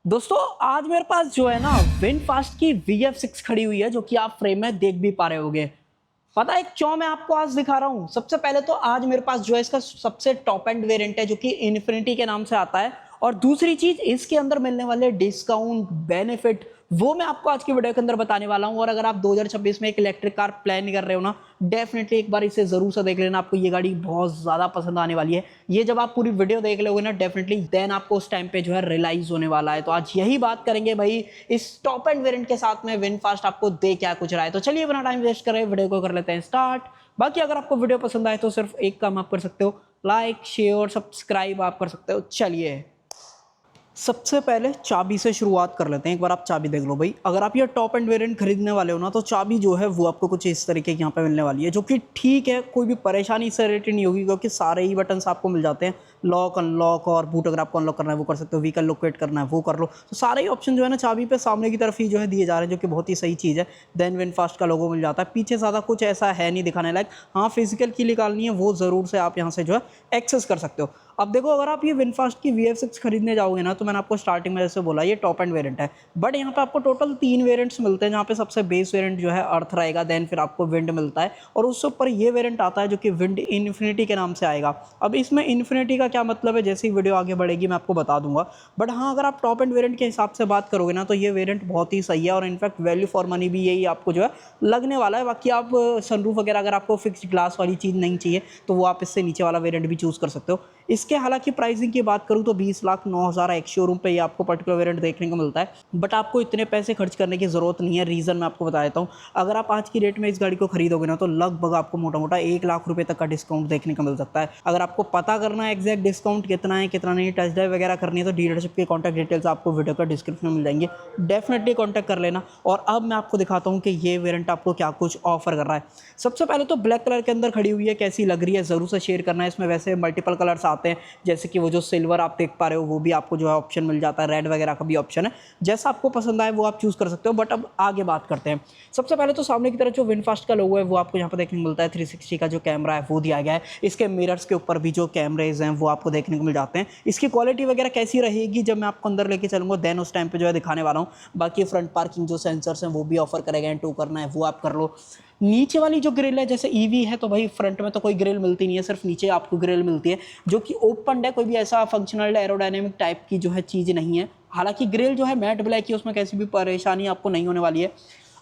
दोस्तों आज मेरे पास जो है ना विनफास्ट की VF6 खड़ी हुई है जो कि आप फ्रेम में देख भी पा रहे होगे। पता है एक क्यों मैं आपको आज दिखा रहा हूं। सबसे पहले तो आज मेरे पास जो है इसका सबसे टॉप एंड वेरिएंट है जो कि इन्फिनिटी के नाम से आता है, और दूसरी चीज इसके अंदर मिलने वाले डिस्काउंट बेनिफिट वो मैं आपको आज की वीडियो के अंदर बताने वाला हूं। और अगर आप 2026 में एक इलेक्ट्रिक कार प्लान कर रहे हो ना, डेफिनेटली एक बार इसे जरूर से देख लेना, आपको ये गाड़ी बहुत ज्यादा पसंद आने वाली है। ये जब आप पूरी वीडियो देख लोगे ना, डेफिनेटली देन आपको उस टाइम पे जो है रियलाइज होने वाला है। तो आज यही बात करेंगे भाई इस टॉप एंड वेरिएंट के साथ में विनफास्ट आपको दे क्या कुछ रहा है। तो चलिए बिना टाइम वेस्ट करे वीडियो को कर लेते हैं स्टार्ट। बाकी अगर आपको वीडियो पसंद आए तो सिर्फ एक काम आप कर सकते हो, लाइक शेयर सब्सक्राइब आप कर सकते हो। चलिए सबसे पहले चाबी से शुरुआत कर लेते हैं। एक बार आप चाबी देख लो भाई, अगर आप ये टॉप एंड वेरिएंट खरीदने वाले हो ना, तो चाबी जो है वो आपको कुछ इस तरीके की यहाँ पे मिलने वाली है, जो कि ठीक है, कोई भी परेशानी इससे रिलेटेड नहीं होगी क्योंकि सारे ही बटन्स आपको मिल जाते हैं। लॉक अनलॉक और बूट अगर आपको अनलॉक करना है वो कर सकते हो, व्हीकल लोकेट करना है वो कर लो। तो सारे ही ऑप्शन जो है ना चाबी पे सामने की तरफ ही जो है दिए जा रहे हैं, जो कि बहुत ही सही चीज़ है। देन विनफास्ट का लोगो मिल जाता है, पीछे ज़्यादा कुछ ऐसा है नहीं दिखाने लायक। हाँ फिजिकल की निकालनी है वो ज़रूर से आप यहाँ से जो है एक्सेस कर सकते हो। अब देखो अगर आप ये विनफास्ट की VF6 खरीदने जाओगे ना, तो मैंने आपको स्टार्टिंग में जैसे बोला ये टॉप एंड वेरिएंट है, बट यहाँ पे आपको टोटल 3 वेरिएंट्स मिलते हैं, जहाँ पे सबसे बेस वेरिएंट जो है अर्थ रहेगा, देन फिर आपको विंड मिलता है, और उससे ऊपर ये वेरिएंट आता है जो कि विंड इन्फिनिटी के नाम से आएगा। अब इसमें इन्फिनिटी का क्या मतलब है, जैसे ही वीडियो आगे बढ़ेगी मैं आपको बता दूंगा। बट हाँ अगर आप टॉप एंड वेरिएंट के हिसाब से बात करोगे ना, तो ये वेरिएंट बहुत ही सही है, और इनफैक्ट वैल्यू फॉर मनी भी यही आपको जो है लगने वाला है। बाकी आप सनरूफ वगैरह अगर आपको फिक्स्ड ग्लास वाली चीज़ नहीं चाहिए तो वो आप इससे नीचे वाला वेरिएंट भी चूज़ कर सकते हो। इसके हालांकि प्राइसिंग की बात करूं तो 20,09,000 एक शोरूम पे ये आपको पर्टिकुलर वेरिएंट देखने को मिलता है, बट आपको इतने पैसे खर्च करने की जरूरत नहीं है। रीज़न मैं आपको बता देता हूं, अगर आप आज की डेट में इस गाड़ी को खरीदोगे ना, तो लगभग आपको मोटा मोटा 1 लाख रुपए तक का डिस्काउंट देखने को मिल सकता है। अगर आपको पता करना है एग्जैक्ट डिस्काउंट कितना है कितना नहीं, टेस्ट ड्राइव वगैरह करनी है, तो डीलरशिप के कॉन्टैक्ट डिटेल्स आपको वीडियो का डिस्क्रिप्शन में मिल जाएंगे, डेफिनेटली कॉन्टैक्ट कर लेना। और अब मैं आपको दिखाता हूँ कि ये वेरिएंट आपको क्या कुछ ऑफर कर रहा है। सबसे पहले तो ब्लैक कलर के अंदर खड़ी हुई है, कैसी लग रही है ज़रूर से शेयर करना है। इसमें वैसे मल्टीपल कलर्स आते हैं, जैसे कि वो जो सिल्वर आप देख पा रहे हो वो भी आपको जो है ऑप्शन मिल जाता है, रेड वगैरह का भी ऑप्शन है, जैसा आपको पसंद आए वो आप चूज़ कर सकते हो। बट अब आगे बात करते हैं। सबसे पहले तो सामने की तरफ जो विनफास्ट का लोगो है वो आपको यहाँ पर देखने को मिलता है। 360 का जो कैमरा है वो दिया गया है, इसके मिरर्स के ऊपर भी जो कैमरेज हैं वो आपको देखने को मिल जाते हैं। इसकी क्वालिटी वगैरह कैसी रहेगी जब मैं आपको अंदर लेके चलूँगा, देन उस टाइम पर जो है दिखाने वाला हूँ। बाकी फ्रंट पार्किंग जो सेंसर्स हैं वो भी ऑफर करेगा, टू करना है वो आप कर लो। नीचे वाली जो ग्रिल है, जैसे ईवी है तो भाई फ्रंट में तो कोई ग्रिल मिलती नहीं है, सिर्फ नीचे आपको ग्रिल मिलती है जो कि ओपन है, कोई भी ऐसा फंक्शनल एरोडायनेमिक टाइप की जो है चीज़ नहीं है। हालांकि ग्रिल जो है मैट ब्लैक है, उसमें कैसी भी परेशानी आपको नहीं होने वाली है।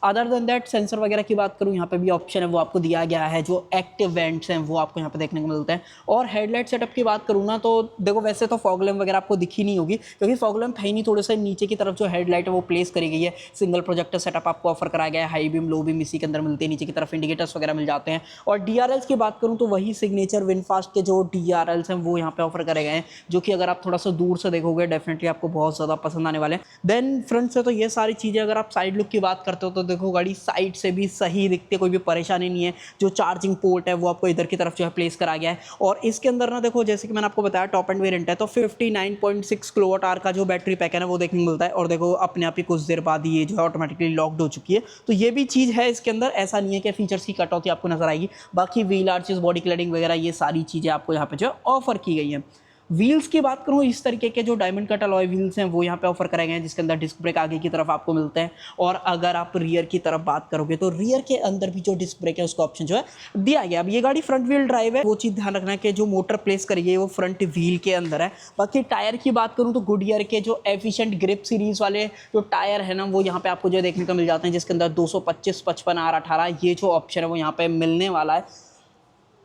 अदर देन दैट सेंसर वगैरह की बात करूँ, यहाँ पे भी ऑप्शन है वो आपको दिया गया है, जो एक्टिव वेंट्स हैं वो आपको यहाँ पे देखने को मिलते हैं। और हेडलाइट सेटअप की बात करूँ ना, तो देखो वैसे तो फॉग लैम्प वगैरह आपको दिखी नहीं होगी क्योंकि फॉग लैम्प है ही नहीं, थोड़े से नीचे की तरफ जो हेडलाइट है वो प्लेस करी गई है। सिंगल प्रोजेक्टर सेटअप आपको ऑफर कराया गया है, हाई बीम लो बीम इसी के अंदर मिलते हैं, नीचे की तरफ इंडिकेटर्स वगैरह मिल जाते हैं। और DRLs की बात करूँ तो वही सिग्नेचर विनफास्ट के जो DRLs हैं वो यहाँ पे ऑफर करे गए हैं, जो कि अगर आप थोड़ा सा दूर से देखोगे डेफिनेटली आपको बहुत ज़्यादा पसंद आने वाले हैं। देन फ्रंट से तो ये सारी चीज़ें, अगर आप साइड लुक की बात करते हो तो देखो गाड़ी साइड से भी सही दिखती है, कोई भी परेशानी नहीं है। जो चार्जिंग पोर्ट है वो आपको इधर की तरफ जो है प्लेस करा गया है। और इसके अंदर ना देखो, जैसे कि मैंने आपको बताया टॉप एंड वेरिएंट है, तो 59.6 किलोवाट आवर का जो बैटरी पैक है ना वो देखने को मिलता है। और देखो अपने आप ही कुछ देर बाद ये जो है ऑटोमेटिकली लॉक्ड हो चुकी है, तो ये भी चीज़ है इसके अंदर। ऐसा नहीं है कि फीचर्स की कटौती आपको नजर आएगी। बाकी व्हील आर्चेस बॉडी क्लैडिंग वगैरह ये सारी चीज़ें आपको यहाँ पे जो ऑफर की गई है। व्हील्स की बात करूँ, इस तरीके के जो डायमंड कट अलॉय व्हील्स हैं वो यहाँ पे ऑफर कराए गए हैं, जिसके अंदर डिस्क ब्रेक आगे की तरफ आपको मिलते हैं। और अगर आप रियर की तरफ बात करोगे तो रियर के अंदर भी जो डिस्क ब्रेक है उसका ऑप्शन जो है दिया गया। अब ये गाड़ी फ्रंट व्हील ड्राइव है, वो चीज़ ध्यान रखना है कि जो मोटर प्लेस करी गई है वो फ्रंट व्हील के अंदर है। बाकी टायर की बात करूँ तो गुडियर के जो एफिशिएंट ग्रिप सीरीज वाले जो टायर है ना वो यहाँ पे आपको जो देखने को मिल जाते हैं, जिसके अंदर 225, 55, R18 ये जो ऑप्शन है वो यहाँ पे मिलने वाला है।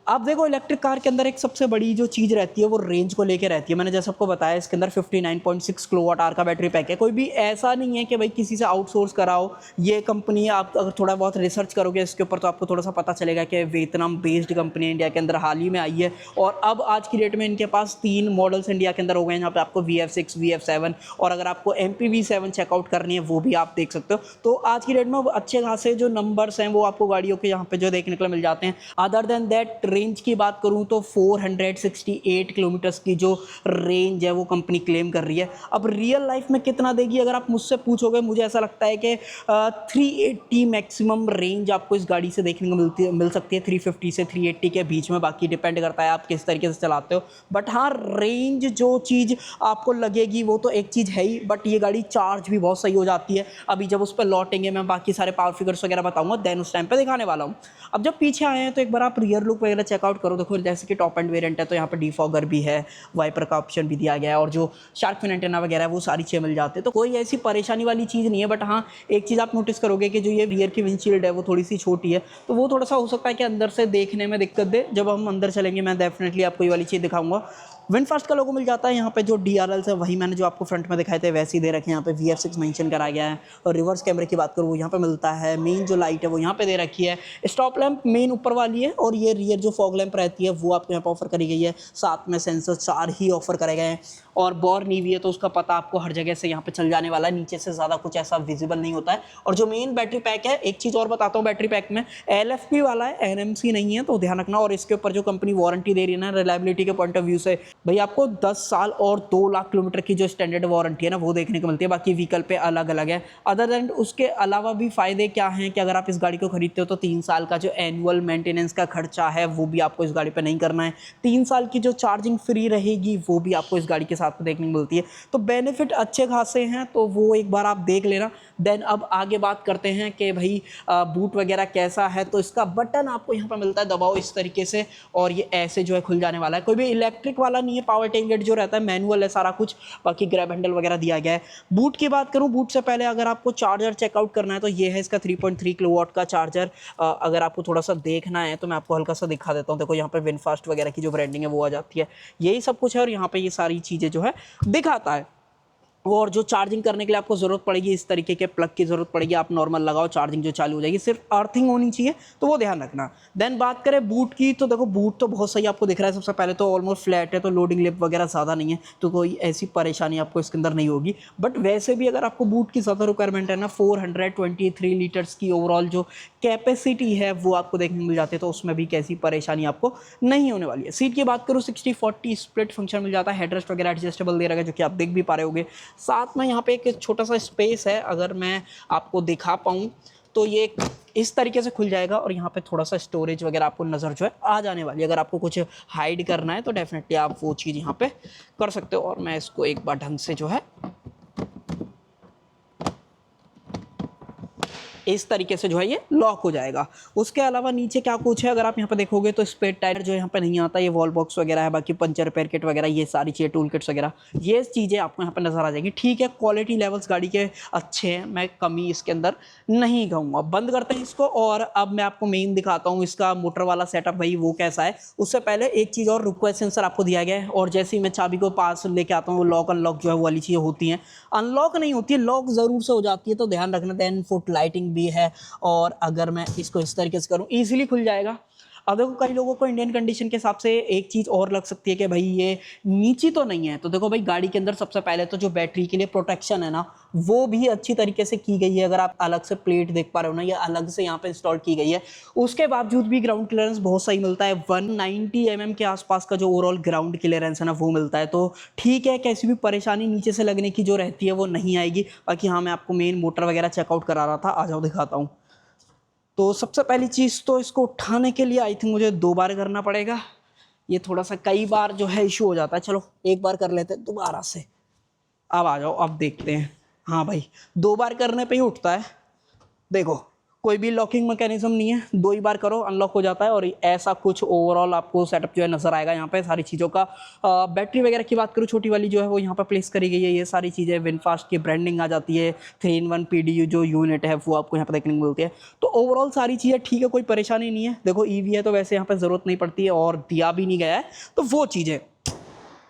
अब देखो इलेक्ट्रिक कार के अंदर एक सबसे बड़ी जो चीज़ रहती है वो रेंज को लेकर रहती है। मैंने जैसे आपको बताया इसके अंदर 59.6 किलोवाट आवर का बैटरी पैक है। कोई भी ऐसा नहीं है कि भाई किसी से आउटसोर्स कराओ ये कंपनी। आप अगर थोड़ा बहुत रिसर्च करोगे इसके ऊपर तो आपको थोड़ा सा पता चलेगा कि वियतनाम बेस्ड कंपनी इंडिया के अंदर हाल ही में आई है। और अब आज की डेट में इनके पास 3 मॉडल्स इंडिया के अंदर हो गए हैं, जहाँ पे आपको VF6, VF7 और अगर आपको MPV7 चेकआउट करनी है वो भी आप देख सकते हो। तो आज की डेट में अच्छे खासे जो नंबर्स हैं वो आपको गाड़ियों के यहाँ पे जो देखने को मिल जाते हैं। अदर देन दैट रेंज की बात करूँ तो 468 किलोमीटर्स की जो रेंज है वो कंपनी क्लेम कर रही है। अब रियल लाइफ में कितना देगी अगर आप मुझसे पूछोगे, मुझे ऐसा लगता है कि 380 मैक्सिमम रेंज आपको इस गाड़ी से देखने को मिल सकती है, 350 से 380 के बीच में। बाकी डिपेंड करता है आप किस तरीके से चलाते हो। बट हाँ, रेंज जो चीज़ आपको लगेगी वो तो एक चीज़ है ही, बट ये गाड़ी चार्ज भी बहुत सही हो जाती है। अभी जब उस पर लौटेंगे मैं बाकी सारे पावर फिगर्स वगैरह बताऊंगा, देन उस टाइम पे दिखाने वाला हूँ। अब जब पीछे आए हैं तो एक बार आप रियर लुक वगैरह चेकआउट करो। देखो जैसे कि टॉप एंड वेरिएंट है तो यहाँ पर डिफॉगर भी है, वाइपर का ऑप्शन भी दिया गया है, और जो शार्क फिन एंटेना वगैरह है वो सारी चीज़ें मिल जाते हैं, तो कोई ऐसी परेशानी वाली चीज़ नहीं है। बट हाँ, एक चीज़ आप नोटिस करोगे कि जो ये रियर की विंडशील्ड है वो थोड़ी सी छोटी है, तो वो थोड़ा सा हो सकता है कि अंदर से देखने में दिक्कत दे। जब हम अंदर चलेंगे मैं डेफिनेटली आपको ये वाली चीज़ दिखाऊंगा। विंडफास्ट का लोगो मिल जाता है यहाँ पे, जो DRLs है वही मैंने जो आपको फ्रंट में दिखाए थे वैसे ही दे रखे हैं। यहाँ पे VF6 मेंशन करा गया है, और रिवर्स कैमरे की बात करूँ वो यहाँ पे मिलता है। मेन जो लाइट है वो यहाँ पे दे रखी है। स्टॉप लैंप मेन ऊपर वाली है, और ये रियर जो फॉग लैंप रहती है वो आपको यहाँ पे ऑफर करी गई है। साथ में सेंसर 4 ही ऑफर करे गए हैं, और बोर नीवी है तो उसका पता आपको हर जगह से यहाँ पे चल जाने वाला है। नीचे से ज़्यादा कुछ ऐसा विजिबल नहीं होता है। और जो मेन बैटरी पैक है, एक चीज़ और बताता हूँ, बैटरी पैक में LFP वाला है, NMC नहीं है, तो ध्यान रखना। और इसके ऊपर जो कंपनी वारंटी दे रही है ना, रिलायबिलिटी के पॉइंट ऑफ व्यू से, भाई आपको 10 साल और 2 लाख किलोमीटर की जो स्टैंडर्ड वारंटी है ना वो देखने को मिलती है। बाकी व्हीकल पे अलग अलग है। अदर देन उसके अलावा भी फ़ायदे क्या हैं कि अगर आप इस गाड़ी को खरीदते हो तो 3 साल का जो एनुअल मेंटेनेंस का खर्चा है वो भी आपको इस गाड़ी पे नहीं करना है। 3 साल की जो चार्जिंग फ्री रहेगी वो भी आपको इस गाड़ी के साथ में देखने को मिलती है। तो बेनिफिट अच्छे खासे हैं, तो वो एक बार आप देख लेना। देन अब आगे बात करते हैं कि भाई बूट वगैरह कैसा है। तो इसका बटन आपको यहाँ पर मिलता है, दबाओ इस तरीके से, और ये ऐसे जो है खुल जाने वाला है। कोई भी इलेक्ट्रिक वाला नहीं है, पावर टेलगेट जो रहता है मैनुअल है सारा कुछ। बाकी ग्रैब हैंडल वगैरह दिया गया है। बूट की बात करूँ, बूट से पहले अगर आपको चार्जर चेकआउट करना है तो ये है इसका 3.3 किलोवाट का चार्जर। अगर आपको थोड़ा सा देखना है तो मैं आपको हल्का सा दिखा देता हूँ। देखो यहाँ पे विनफास्ट वगैरह की जो ब्रांडिंग है वो आ जाती है, यही सब कुछ है, और यहाँ पे ये सारी चीज़ें जो है दिखाता है। और जो चार्जिंग करने के लिए आपको ज़रूरत पड़ेगी, इस तरीके के प्लग की ज़रूरत पड़ेगी। आप नॉर्मल लगाओ, चार्जिंग जो चालू हो जाएगी, सिर्फ अर्थिंग होनी चाहिए, तो वो ध्यान रखना। देन बात करें बूट की, तो देखो बूट तो बहुत सही आपको दिख रहा है। सबसे पहले तो ऑलमोस्ट फ्लैट है, तो लोडिंग लिप वगैरह ज़्यादा नहीं है, तो कोई ऐसी परेशानी आपको इसके अंदर नहीं होगी। बट वैसे भी अगर आपको बूट की ज़्यादा रिक्वायरमेंट है ना, 423 लीटर्स की ओवरऑल जो कैपेसिटी है वो आपको देखने को मिल जाती है, तो उसमें भी कैसी परेशानी आपको नहीं होने वाली है। सीट की बात करूँ, 60-40 स्प्लिट फंक्शन मिल जाता है। हेडरेस्ट वगैरह एडजस्टेबल दे रखा है, जो कि आप देख भी पा रहे होगे। साथ में यहाँ पे एक छोटा सा स्पेस है, अगर मैं आपको दिखा पाऊँ तो ये इस तरीके से खुल जाएगा, और यहाँ पे थोड़ा सा स्टोरेज वगैरह आपको नज़र जो है आ जाने वाली है। अगर आपको कुछ हाइड करना है तो डेफिनेटली आप वो चीज़ यहाँ पे कर सकते हो। और मैं इसको एक बार ढंग से जो है इस तरीके से जो है ये लॉक हो जाएगा। उसके अलावा नीचे क्या कुछ है, अगर आप यहाँ पे देखोगे तो स्पेयर टायर जो यहाँ पे नहीं आता, ये वॉल बॉक्स वगैरह है। बाकी पंचर रिपेयर किट वगैरह, ये सारी चीज़ें, टूल किट्स वगैरह, ये चीज़ें आपको यहाँ पे नज़र आ जाएंगी। ठीक है, क्वालिटी लेवल्स गाड़ी के अच्छे हैं, मैं कमी इसके अंदर नहीं कहूँगा। बंद करते हैं इसको, और अब मैं आपको मेन दिखाता हूँ इसका मोटर वाला सेटअप, भाई वो कैसा है। उससे पहले एक चीज़ और, रिक्वेस्ट सेंसर आपको दिया गया है, और जैसे ही मैं चाबी को पास लेके आता हूँ, लॉक अनलॉक जो है वो वाली चीज़ें होती हैं। अनलॉक नहीं होती है, लॉक ज़रूर से हो जाती है, तो ध्यान रखना। 10 फुट लाइटिंग भी है, और अगर मैं इसको इस तरीके से करूँ ईजिली खुल जाएगा। अब देखो कई लोगों को इंडियन कंडीशन के हिसाब से एक चीज़ और लग सकती है कि भाई ये नीची तो नहीं है। तो देखो भाई, गाड़ी के अंदर सबसे पहले तो जो बैटरी के लिए प्रोटेक्शन है ना, वो भी अच्छी तरीके से की गई है। अगर आप अलग से प्लेट देख पा रहे हो ना, ये अलग से यहाँ पे इंस्टॉल की गई है। उसके बावजूद भी ग्राउंड क्लियरेंस बहुत सही मिलता है। 190 mm के आसपास का जो ओवरऑल ग्राउंड क्लियरेंस है ना वो मिलता है, तो ठीक है, कैसी भी परेशानी नीचे से लगने की जो रहती है वो नहीं आएगी। बाकी हाँ, मैं आपको मेन मोटर वगैरह चेकआउट करा रहा था, आ जाओ दिखाता हूँ। तो सबसे पहली चीज़ तो इसको उठाने के लिए आई थिंक मुझे 2 बार करना पड़ेगा। ये थोड़ा सा कई बार जो है इशू हो जाता है। चलो एक बार कर लेते हैं दोबारा से। अब आ जाओ, अब देखते हैं। हाँ भाई, 2 बार करने पे ही उठता है। देखो, कोई भी लॉकिंग मैकेनिज्म नहीं है, 2 ही बार करो अनलॉक हो जाता है। और ऐसा कुछ ओवरऑल आपको सेटअप जो है नज़र आएगा यहाँ पे सारी चीज़ों का। बैटरी वगैरह की बात करूँ, छोटी वाली जो है वो यहाँ पे प्लेस करी गई है। ये सारी चीज़ें विनफास्ट की ब्रांडिंग आ जाती है। 3-in-1 PDU जो यूनिट है वो आपको यहाँ पे देखने को मिलती है। तो ओवरऑल सारी चीज़ें ठीक है, कोई परेशानी नहीं है। देखो EV है तो वैसे यहाँ पर ज़रूरत नहीं पड़ती है, और दिया भी नहीं गया है, तो वो चीज़ें।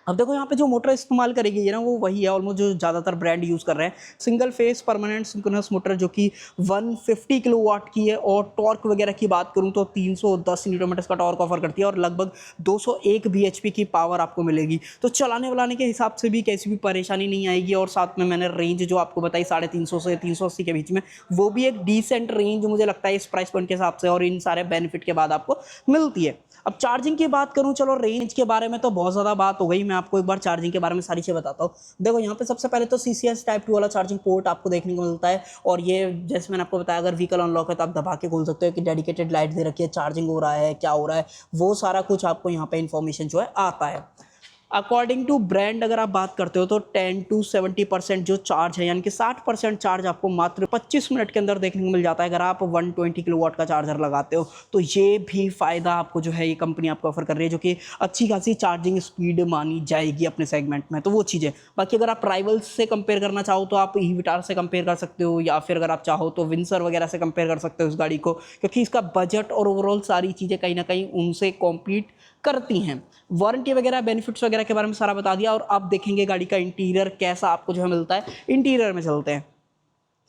अब देखो यहाँ पे जो मोटर इस्तेमाल करी गई है ना वो वही है ऑलमोस्ट जो ज़्यादातर ब्रांड यूज़ कर रहे हैं। Single phase permanent synchronous motor जो कि 150 किलोवाट की है, और टॉर्क वगैरह की बात करूँ तो 310 न्यूटन मीटर का टॉर्क ऑफर करती है, और लगभग 201 bhp की पावर आपको मिलेगी। तो चलाने वालाने के हिसाब से भी कैसी भी परेशानी नहीं आएगी। और साथ में मैंने रेंज जो आपको बताई 350 से 380 के बीच में, वो भी एक डिसेंट रेंज मुझे लगता है इस प्राइस पॉइंट के हिसाब से और इन सारे बेनिफिट के बाद आपको मिलती है। अब चार्जिंग की बात करूं, चलो रेंज के बारे में तो बहुत ज़्यादा बात हो गई, मैं आपको एक बार चार्जिंग के बारे में सारी चीज़ बताता हूँ। देखो यहाँ पे सबसे पहले तो CCS टाइप 2 वाला चार्जिंग पोर्ट आपको देखने को मिलता है, और ये जैसे मैंने आपको बताया अगर व्हीकल अनलॉक है तो आप दबा के खोल सकते हो कि डेडिकेटेड लाइट दे रखी है, चार्जिंग हो रहा है, क्या हो रहा है, वो सारा कुछ आपको यहाँ पे इन्फॉर्मेशन जो है आता है। अकॉर्डिंग टू ब्रांड अगर आप बात करते हो तो 10 to 70% जो चार्ज है, यानी कि 60% चार्ज आपको मात्र 25 मिनट के अंदर देखने को मिल जाता है। अगर आप 120 किलोवाट का चार्जर लगाते हो तो ये भी फ़ायदा आपको जो है ये कंपनी आपको ऑफर कर रही है, जो कि अच्छी खासी चार्जिंग स्पीड मानी जाएगी अपने सेगमेंट में। तो वो चीज़ें बाकी अगर आप राइवल्स से कंपेयर करना चाहो तो आप ईविटार से कंपेयर कर सकते हो, या फिर अगर आप चाहो तो विंसर वगैरह से कंपेयर कर सकते हो इस गाड़ी को, क्योंकि इसका बजट और ओवरऑल सारी चीज़ें कहीं ना कहीं उनसे कॉम्पीट करती हैं। वारंटी वगैरह बेनिफिट्स वगैरह के बारे में सारा बता दिया, और अब देखेंगे गाड़ी का इंटीरियर कैसा आपको जो है मिलता है। इंटीरियर में चलते हैं।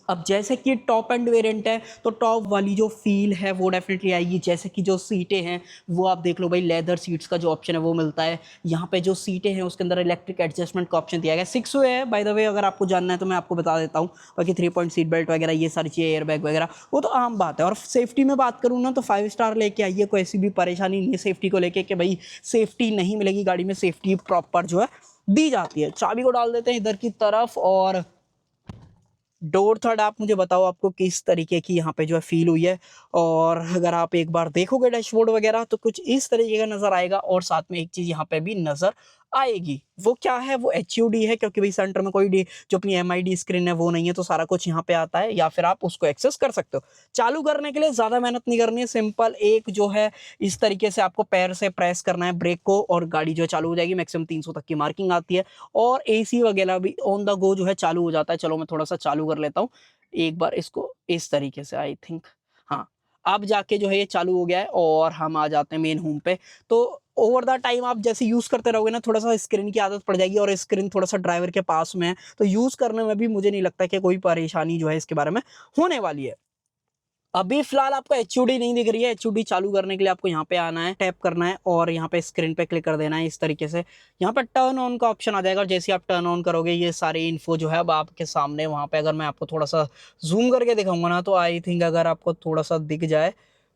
अब जैसे कि टॉप एंड वेरिएंट है तो टॉप वाली जो फील है वो डेफिनेटली आएगी। जैसे कि जो सीटें हैं वो आप देख लो भाई, लेदर सीट्स का जो ऑप्शन है वो मिलता है। यहाँ पे जो सीटें हैं उसके अंदर इलेक्ट्रिक एडजस्टमेंट का ऑप्शन दिया गया है। 6 वे है बाय द वे, अगर आपको जानना है तो मैं आपको बता देता हूँ। बाकी 3 पॉइंट सीट बेल्ट वगैरह ये सारी चीज़ें, एयर बैग वगैरह वो तो आम बात है। और सेफ्टी में बात करूँ ना तो 5 स्टार लेके आइए, कोई ऐसी भी परेशानी नहीं है सेफ्टी को लेके कि भाई सेफ्टी नहीं मिलेगी गाड़ी में। सेफ्टी प्रॉपर जो है दी जाती है। चाबी को डाल देते हैं इधर की तरफ, और डोर थर्ड आप मुझे बताओ आपको किस तरीके की यहाँ पे जो है फील हुई है। और अगर आप एक बार देखोगे डैशबोर्ड वगैरह तो कुछ इस तरीके का नज़र आएगा। और साथ में एक चीज़ यहाँ पे भी नज़र आएगी, वो क्या है, वो HUD है, क्योंकि भाई सेंटर में कोई जो अपनी MID स्क्रीन है वो नहीं है, तो सारा कुछ यहाँ पे आता है, या फिर आप उसको एक्सेस कर सकते हो। चालू करने के लिए ज़्यादा मेहनत नहीं करनी है, सिंपल एक जो है इस तरीके से आपको पैर से प्रेस करना है ब्रेक को, और गाड़ी जो है चालू हो जाएगी। मैक्सिमम 300 तक की मार्किंग आती है, और AC वगैरह भी ऑन द गो जो है चालू हो जाता है। चलो मैं थोड़ा सा चालू कर लेता हूँ एक बार इसको इस तरीके से, आई थिंक हाँ अब जाके जो है ये चालू हो गया है। और हम आ जाते हैं मेन होम पे। तो ओवर द टाइम आप जैसे यूज़ करते रहोगे ना, थोड़ा सा स्क्रीन की आदत पड़ जाएगी, और स्क्रीन थोड़ा सा ड्राइवर के पास में है, तो यूज़ करने में भी मुझे नहीं लगता कि कोई परेशानी जो है इसके बारे में होने वाली है। अभी फिलहाल आपको HUD नहीं दिख रही है। HUD चालू करने के लिए आपको यहाँ पे आना है, टैप करना है, और यहाँ पे स्क्रीन पे क्लिक कर देना है इस तरीके से। यहाँ पे टर्न ऑन का ऑप्शन आ जाएगा, और जैसे आप टर्न ऑन करोगे ये सारी इन्फो जो है अब आपके सामने वहाँ पे, अगर मैं आपको थोड़ा सा जूम करके दिखाऊंगा ना तो आई थिंक अगर आपको थोड़ा सा दिख जाए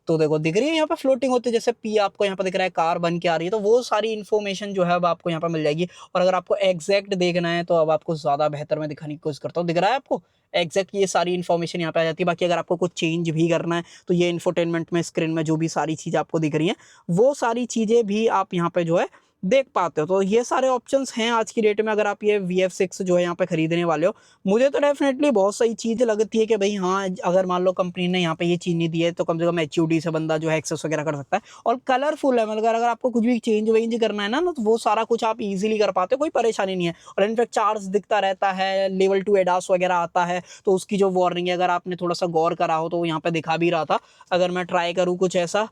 तो देखो दिख रही है यहाँ पे फ्लोटिंग होती है, जैसे P आपको यहाँ पे दिख रहा है, कार बन के आ रही है, तो वो सारी इन्फॉर्मेशन जो है अब आपको यहाँ पे मिल जाएगी। और अगर आपको एग्जैक्ट देखना है तो अब आपको ज़्यादा बेहतर मैं दिखाने की कोशिश करता हूँ। दिख रहा है आपको एग्जैक्ट ये सारी इन्फॉर्मेशन यहाँ पे आ जाती है। बाकी अगर आपको कुछ चेंज भी करना है तो ये इंफोटेनमेंट में स्क्रीन में जो भी सारी चीज़ें आपको दिख रही हैं वो सारी चीज़ें भी आप यहाँ पे जो है देख पाते हो। तो ये सारे ऑप्शंस हैं आज की डेट में, अगर आप ये VF6 जो है यहाँ पे खरीदने वाले हो। मुझे तो डेफिनेटली बहुत सही चीज़ लगती है कि भाई हाँ, अगर मान लो कंपनी ने यहाँ पे ये चीज़ नहीं दी है तो कम से कम HUD से बंदा जो है एक्सेस वगैरह कर सकता है। और कलरफुल है, मतलब अगर आपको कुछ भी चेंज वेंज करना है ना तो वो सारा कुछ आप इजीली कर पाते हो, कोई परेशानी नहीं है। और इनफैक्ट चार्ज दिखता रहता है, लेवल 2 ADAS वगैरह आता है, तो उसकी जो वार्निंग है अगर आपने थोड़ा सा गौर करा हो तो यहाँ पे दिखा भी रहा था। अगर मैं ट्राई करूँ कुछ ऐसा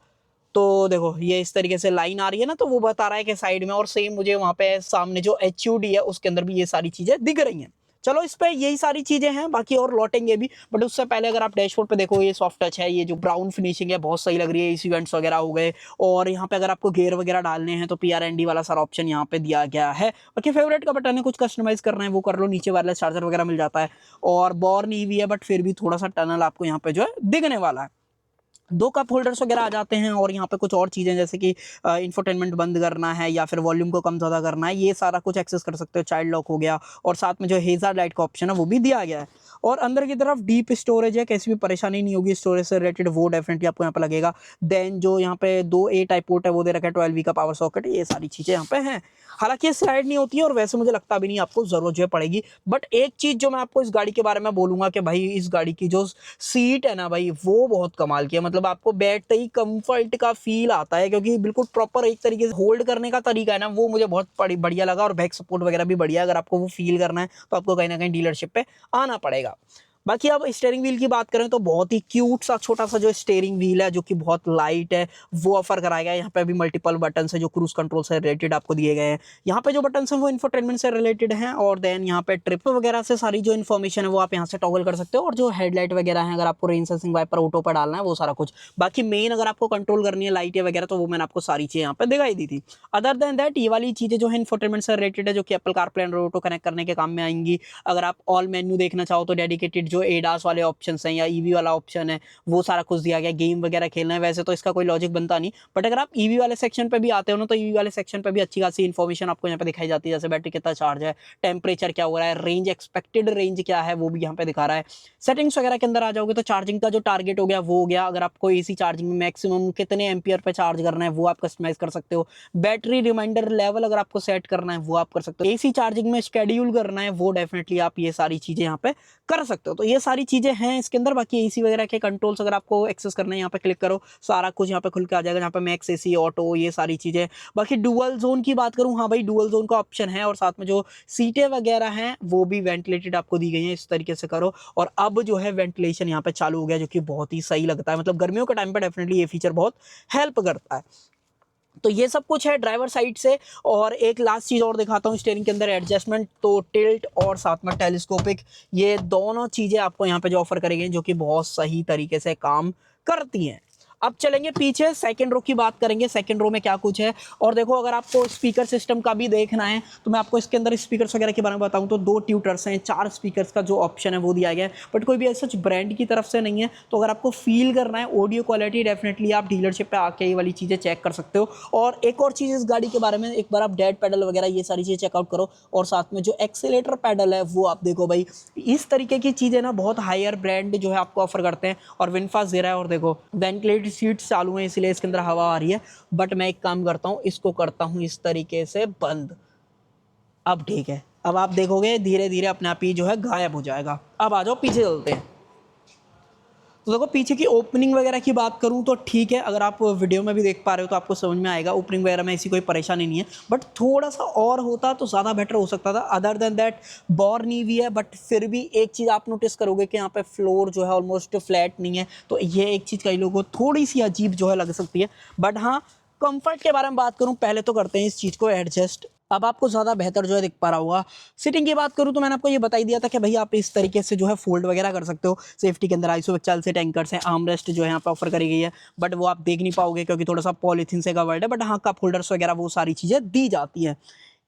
तो देखो ये इस तरीके से लाइन आ रही है ना, तो वो बता रहा है कि साइड में, और सेम मुझे वहाँ पे सामने जो HUD है उसके अंदर भी ये सारी चीज़ें दिख रही हैं। चलो इस पे यही सारी चीज़ें हैं, बाकी और लौटेंगे भी, बट उससे पहले अगर आप डैशबोर्ड पे देखो ये सॉफ्ट टच है, ये जो ब्राउन फिनिशिंग है बहुत सही लग रही है। इस इवेंट्स वगैरह हो गए, और यहाँ पे अगर आपको गेयर वगैरह डालने हैं तो PRND वाला सारा ऑप्शन यहाँ पे दिया गया है। बाकी फेवरेट का बटन है, कुछ कस्टमाइज करना है वो कर लो, नीचे वायरलेस चार्जर वगैरह मिल जाता है। और बॉर्न EV है बट फिर भी थोड़ा सा टनल आपको यहाँ पे जो है दिखने वाला है। 2 कप होल्डर्स वगैरह आ जाते हैं, और यहाँ पे कुछ और चीज़ें जैसे कि इंफोटेनमेंट बंद करना है या फिर वॉल्यूम को कम ज़्यादा करना है, ये सारा कुछ एक्सेस कर सकते हो। चाइल्ड लॉक हो गया, और साथ में जो हेज़ार्ड लाइट का ऑप्शन है वो भी दिया गया है। और अंदर की तरफ डीप स्टोरेज है, कैसी भी परेशानी नहीं होगी स्टोरेज से रिलेटेड, वो डेफिनेटली आपको यहाँ पे लगेगा। देन जो यहाँ पे 2 A टाइप पोर्ट है वो दे रखा है, 12V का पावर सॉकेट, ये सारी चीज़ें यहाँ पे हैं। हालांकि ये स्लाइड नहीं होती है, और वैसे मुझे लगता भी नहीं आपको ज़रूरत जो है पड़ेगी। बट एक चीज़ जो मैं आपको इस गाड़ी के बारे में बोलूँगा कि भाई इस गाड़ी की जो सीट है ना भाई, वो बहुत कमाल की है। मतलब आपको बैठते ही कंफर्ट का फील आता है, क्योंकि बिल्कुल प्रॉपर एक तरीके से होल्ड करने का तरीका है ना, वो मुझे बहुत बढ़िया लगा। और बैक सपोर्ट वगैरह भी बढ़िया। अगर आपको वो फील करना है तो आपको कहीं ना कहीं डीलरशिप पे आना पड़ेगा। बाकी अब स्टीयरिंग व्हील की बात करें तो बहुत ही क्यूट सा छोटा सा जो स्टीयरिंग व्हील है, जो कि बहुत लाइट है, वो ऑफर कराया गया है। यहाँ पे भी मल्टीपल बटन है जो क्रूज कंट्रोल से रिलेटेड आपको दिए गए हैं। यहाँ पे जो बटन हैं वो इंफोटेनमेंट से रिलेटेड हैं, और देन यहाँ पे ट्रिप वगैरह से सारी जो इन्फॉर्मेशन है वो आप यहाँ से टॉगल कर सकते हो। और जो हेडलाइट वगैरह है, अगर आपको रेन सेंसिंग वाइपर ऑटो पर डालना है वो सारा कुछ। बाकी मेन अगर आपको कंट्रोल करनी है लाइटें वगैरह तो वो मैंने आपको सारी चीज़ें यहाँ पे दिखाई दी थी। अदर देन दैट ये वाली चीज़ें जो है इंफोटेनमेंट से रिलेटेड है, जो कि Apple CarPlay Android auto connect करने के काम में आएंगी। अगर आप ऑल मेन्यू देखना चाहो तो डेडिकेटेड जो एडास वाले ऑप्शन हैं या ईवी वाला ऑप्शन है वो सारा कुछ दिया गया, गेम वगैरह खेलना है। वैसे तो इसका कोई लॉजिक बनता नहीं, बट अगर आप ईवी वाले सेक्शन पे भी आते हो ना तो ईवी वाले सेक्शन पे भी अच्छी खासी इन्फॉर्मेशन आपको यहाँ पे दिखाई जाती है, जैसे बैटरी कितना चार्ज है, टेम्परेचर क्या हो रहा है, रेंज एक्सपेक्टेड रेंज क्या है वो भी यहाँ पे दिखा रहा है। सेटिंग्स वगैरह के अंदर आ जाओगे तो चार्जिंग का जो टारगेट हो गया वो हो गया, अगर आपको एसी चार्जिंग में मैक्सिमम कितने एम्पियर पे चार्ज करना है वो आप कस्टमाइज कर सकते हो। बैटरी रिमाइंडर लेवल अगर आपको सेट करना है वो आप कर सकते हो। एसी चार्जिंग में शेड्यूल करना है वो डेफिनेटली आप ये सारी चीजें यहाँ पे कर सकते हो। तो ये सारी चीजें हैं इसके अंदर। बाकी एसी वगैरह के कंट्रोल्स अगर आपको एक्सेस करना है यहाँ पे क्लिक करो, सारा कुछ यहाँ पे खुल के आ जाएगा, यहाँ पे मैक्स एसी, ऑटो, ये सारी चीजें। बाकी डुअल जोन की बात करूं, हाँ भाई डुअल जोन का ऑप्शन है, और साथ में जो सीटें वगैरह हैं वो भी वेंटिलेटेड आपको दी गई हैं, इस तरीके से करो। और अब जो है वेंटिलेशन यहाँ पे चालू हो गया, जो कि बहुत ही सही लगता है, मतलब गर्मियों के टाइम पे डेफिनेटली ये फीचर बहुत हेल्प करता है। तो ये सब कुछ है ड्राइवर साइड से। और एक लास्ट चीज़ और दिखाता हूँ स्टीयरिंग के अंदर, एडजस्टमेंट, तो टिल्ट और साथ में टेलीस्कोपिक, ये दोनों चीज़ें आपको यहाँ पे जो ऑफर करेंगे जो कि बहुत सही तरीके से काम करती हैं। अब चलेंगे पीछे, सेकंड रो की बात करेंगे, सेकंड रो में क्या कुछ है। और देखो अगर आपको स्पीकर सिस्टम का भी देखना है तो मैं आपको इसके अंदर स्पीकर्स वगैरह के बारे में बताऊं तो 2 ट्यूटर्स हैं, 4 स्पीकर्स का जो ऑप्शन है वो दिया गया है, बट कोई भी ऐसा ब्रांड की तरफ से नहीं है। तो अगर आपको फील करना है ऑडियो क्वालिटी, डेफिनेटली आप डीलरशिप पे आके ये वाली चीज़ें चेक कर सकते हो। और एक और चीज़ इस गाड़ी के बारे में, एक बार आप डेड पैडल वगैरह ये सारी चीज़ें चेकआउट करो, और साथ में जो एक्सीलेटर पैडल है वो आप देखो भाई, इस तरीके की चीज़ें ना बहुत हायर ब्रांड जो है आपको ऑफर करते हैं। और विनफास्ट दे रहा है, और देखो वेंटिलेटेड सीट्स चालू हैं इसलिए इसके अंदर हवा आ रही है। बट मैं एक काम करता हूं, इसको करता हूं इस तरीके से बंद। अब ठीक है, अब आप देखोगे धीरे धीरे अपने आप ही जो है गायब हो जाएगा। अब आ जाओ पीछे चलते हैं। तो देखो पीछे की ओपनिंग वगैरह की बात करूं तो ठीक है, अगर आप वीडियो में भी देख पा रहे हो तो आपको समझ में आएगा, ओपनिंग वगैरह में ऐसी कोई परेशानी नहीं है, बट थोड़ा सा और होता तो ज़्यादा बेटर हो सकता था। अदर देन दैट बोर नहीं हुई है, बट फिर भी एक चीज़ आप नोटिस करोगे कि यहाँ पे फ्लोर जो है ऑलमोस्ट फ्लैट नहीं है, तो ये एक चीज़ कई लोगों को थोड़ी सी अजीब जो है लग सकती है। बट हाँ, कंफर्ट के बारे में बात करूँ, पहले तो करते हैं इस चीज़ को एडजस्ट। अब आपको ज़्यादा बेहतर जो है दिख पा रहा होगा। सिटिंग की बात करूँ तो मैंने आपको ये बता ही दिया था कि भाई आप इस तरीके से जो है फोल्ड वगैरह कर सकते हो। सेफ्टी के अंदर आइसोवेक्चाल से टैंकर्स हैं, आर्मरेस्ट जो है यहाँ पे ऑफर करी गई है, बट वो आप देख नहीं पाओगे क्योंकि थोड़ा सा पॉलीथीन से कवर्ड है। बट हाँ, कप होल्डर्स वगैरह वो सारी चीज़ें दी जाती हैं।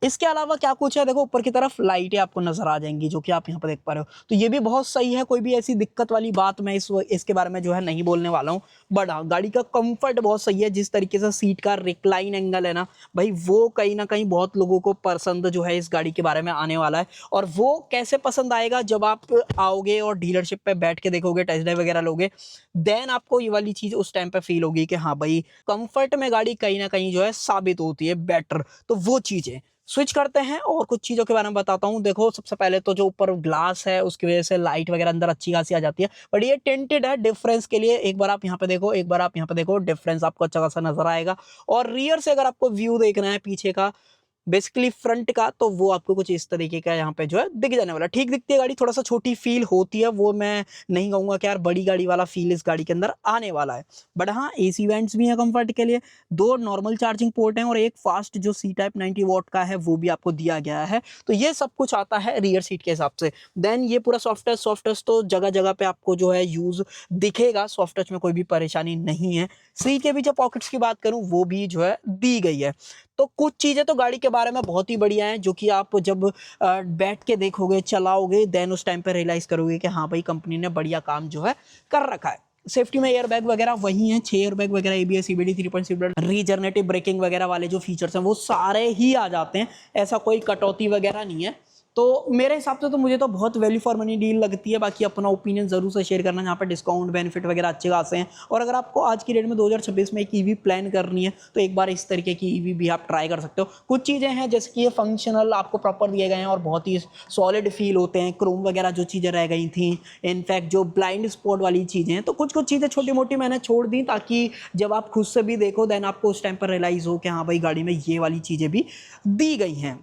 इसके अलावा क्या कुछ है, देखो ऊपर की तरफ लाइटें आपको नजर आ जाएंगी जो कि आप यहाँ पर देख पा रहे हो, तो ये भी बहुत सही है। कोई भी ऐसी दिक्कत वाली बात मैं इसके बारे में जो है नहीं बोलने वाला हूँ। बट हाँ, गाड़ी का कंफर्ट बहुत सही है, जिस तरीके से सीट का रिक्लाइन एंगल है ना भाई, वो कहीं ना कहीं बहुत लोगों को पसंद जो है इस गाड़ी के बारे में आने वाला है। और वो कैसे पसंद आएगा, जब आप आओगे और डीलरशिप पे बैठ के देखोगे, टेस्ट ड्राइव वगैरह लोगे, देन आपको ये वाली चीज उस टाइम पे फील होगी कि हाँ भाई कंफर्ट में गाड़ी कहीं ना कहीं जो है साबित होती है बेटर। तो वो चीजें स्विच करते हैं और कुछ चीज़ों के बारे में बताता हूँ। देखो सबसे पहले तो जो ऊपर ग्लास है उसकी वजह से लाइट वगैरह अंदर अच्छी खासी आ जाती है, बट ये टेंटेड है। डिफरेंस के लिए एक बार आप यहाँ पे देखो, एक बार आप यहाँ पे देखो, डिफरेंस आपको अच्छा खासा नजर आएगा। और रियर से अगर आपको व्यू देखना है पीछे का, बेसिकली फ्रंट का, तो वो आपको कुछ इस तरीके का यहाँ पे जो है दिख जाने वाला। ठीक दिखती है गाड़ी, थोड़ा सा छोटी फील होती है, वो मैं नहीं कहूँगा कि यार बड़ी गाड़ी वाला फील इस गाड़ी के अंदर आने वाला है। बट हाँ, एसी वेंट्स भी हैं कंफर्ट के लिए, 2 नॉर्मल चार्जिंग पोर्ट हैं और एक फास्ट जो सी टाइप 90 वॉट का है वो भी आपको दिया गया है। तो ये सब कुछ आता है रियर सीट के हिसाब से। देन ये पूरा सॉफ्ट टच तो जगह जगह पे आपको जो है यूज दिखेगा, सॉफ्ट टच में कोई भी परेशानी नहीं है। सीट के पीछे पॉकेट्स की बात करूं वो भी जो है दी गई है। तो कुछ चीजें तो गाड़ी के बारे में बहुत ही बढ़िया हैं, जो कि आप जब बैठ के देखोगे, चलाओगे, देन उस टाइम पे रियलाइज करोगे कि हाँ भाई कंपनी ने बढ़िया काम जो है कर रखा है। सेफ्टी में एयर बैग वगैरह वही हैं, 6 एयर बैग वगैरह, ABS, CBD, 3.6 brake, regenerative braking वगैरह वाले जो फीचर्स हैं वो सारे ही आ जाते हैं, ऐसा कोई कटौती वगैरह नहीं है। तो मेरे हिसाब से तो मुझे तो बहुत वैल्यू फॉर मनी डील लगती है। बाकी अपना ओपिनियन जरूर से शेयर करना, जहाँ पर डिस्काउंट बेनिफिट वगैरह अच्छे खासे हैं। और अगर आपको आज की डेट में 2026 में एक ईवी प्लान करनी है तो एक बार इस तरीके की ईवी भी आप ट्राई कर सकते हो। कुछ चीज़ें हैं जैसे कि ये फंक्शनल आपको प्रॉपर दिए गए हैं और बहुत ही सॉलिड फील होते हैं। क्रोम वगैरह जो चीज़ें रह गई थी, इनफैक्ट जो ब्लाइंड स्पॉट वाली चीज़ें हैं, तो कुछ कुछ चीज़ें छोटी मोटी मैंने छोड़ दी, ताकि जब आप खुद से भी देखो देन आपको उस टाइम पर रियलाइज हो कि हाँ भाई गाड़ी में ये वाली चीज़ें भी दी गई हैं।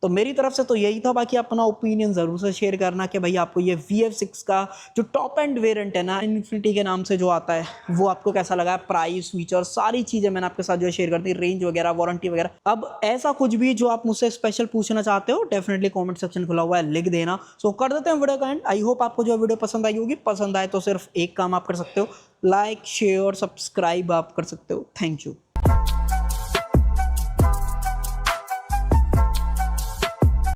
तो मेरी तरफ से तो यही था। बाकी अपना ओपिनियन ज़रूर से शेयर करना कि भाई आपको ये VF6 का जो टॉप एंड वेरिएंट है ना, इन्फिनिटी के नाम से जो आता है, वो आपको कैसा लगा। प्राइस, फीचर, सारी चीज़ें मैंने आपके साथ जो है शेयर कर दी, रेंज वगैरह, वारंटी वगैरह। अब ऐसा कुछ भी जो आप मुझसे स्पेशल पूछना चाहते हो, डेफिनेटली कॉमेंट सेक्शन खुला हुआ है, लिख देना। सो कर देते हैं वीडियो का एंड। आई होप आपको जो वीडियो पसंद आई होगी। पसंद आए तो सिर्फ एक काम आप कर सकते हो, लाइक, शेयर, सब्सक्राइब आप कर सकते हो। Thank you.